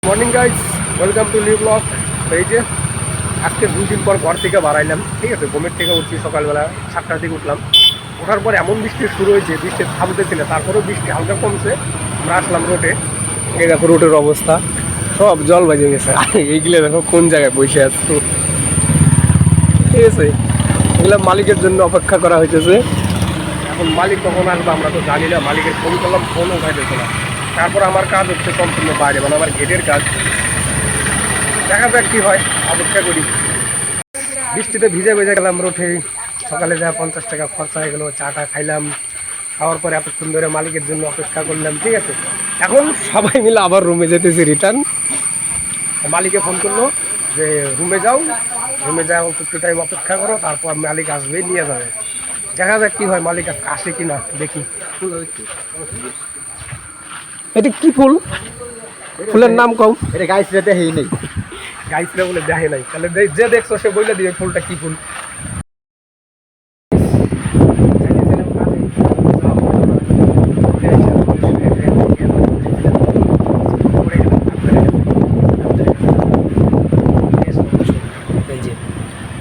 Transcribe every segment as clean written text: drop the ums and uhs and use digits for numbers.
Morning guys, welcome to new blog. এই যে আজকে 2 দিন পর ঘর থেকে বাড়াইলাম, ঠিক আছে। ঘুমের থেকে উঠছি সকালবেলা 7টার দিকে উঠলাম। ওঠার পর এমন বৃষ্টি শুরু হয়েছে, বৃষ্টি থামতেছিল, তারপরেও বৃষ্টি হালকা কমছে। আমরা আসলাম রোডে, এই দেখো রোডের অবস্থা, সব জল বেজে গেছে। এইগুলো দেখো কোন জায়গায় বসে আছে, ঠিক আছে। এগুলো মালিকের জন্য অপেক্ষা করা হইতেছে। এখন মালিক কখন আসবে আমরা তো জানি না। মালিকের ফোন করলাম, ফোনও উঠাইতেছে না। তারপর আমার কাজ হচ্ছে সম্পূর্ণ বাইরে, মানে আমার গেটের কাজ। দেখা যাক কী হয়, অপেক্ষা করি। বৃষ্টিতে ভিজে ভেজে গেলাম রোডে। সকালে যা 50 টাকা খরচা হয়ে গেলো, চাটা খাইলাম। খাওয়ার পরে এতক্ষণ ধরে মালিকের জন্য অপেক্ষা করলাম, ঠিক আছে। এখন সবাই মিলে আবার রুমে যেতেছি, রিটার্ন। মালিকে ফোন করলো যে রুমে যাও, রুমে যাও, একটু টাইম অপেক্ষা করো, তারপর মালিক আসবে, নিয়ে যাবে। দেখা যাক কী হয়, মালিক আসে কি না দেখি। এটা কি ফুল? ফুলের নাম কম। এটা গাইছে দেখেই নেই, গাইছিল বলে দেখে নাই, তাহলে যে দেখছো সে বলে দিবে ফুলটা কি ফুল। এই যে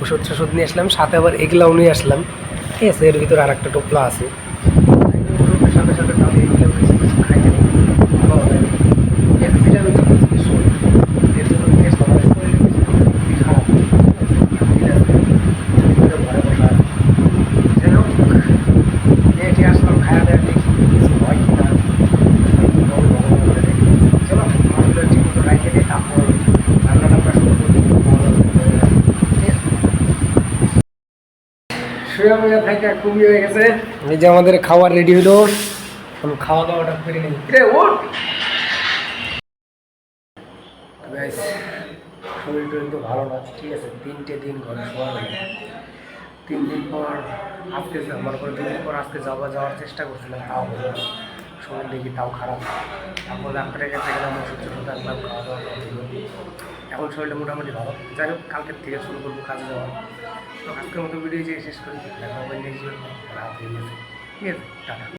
ওষুধ টষুধ নিয়ে আসলাম, সাথে আবার এগুলাও নিয়ে আসলাম, ঠিক আছে। এর ভিতরে আর একটা টোপলা আছে। সাথে সাথে তাহলে এগুলো খাই না। খুবই হয়ে গেছে। এই যে আমাদের খাবার রেডি হলো, আমি খাওয়া দাওয়াটা করে নিই। শরীর টরীর তো ভালো না, ঠিক আছে। 3টে দিন ঘরে শোয়া লাগে। 3 দিন পর আজকে আমার পরে 2 দিন পর আজকে যাওয়ার চেষ্টা করছিলাম, তাও হলো না। শরীর দেখি তাও খারাপ। তারপর ডাক্তারের কাছে গেলাম, ওষুধ টষুধ আনলাম, খাওয়া দাওয়া হলো। এখন শরীরটা মোটামুটি ভালো। যাই হোক, কালকের থেকে শুরু করবো কাজে যাওয়া। তো আজকের মতো ভিডিও শেষ করি। দেখা হবে নেক্সট ভিডিও। রাত হয়ে গেছে, ঠিক আছে। টাটা।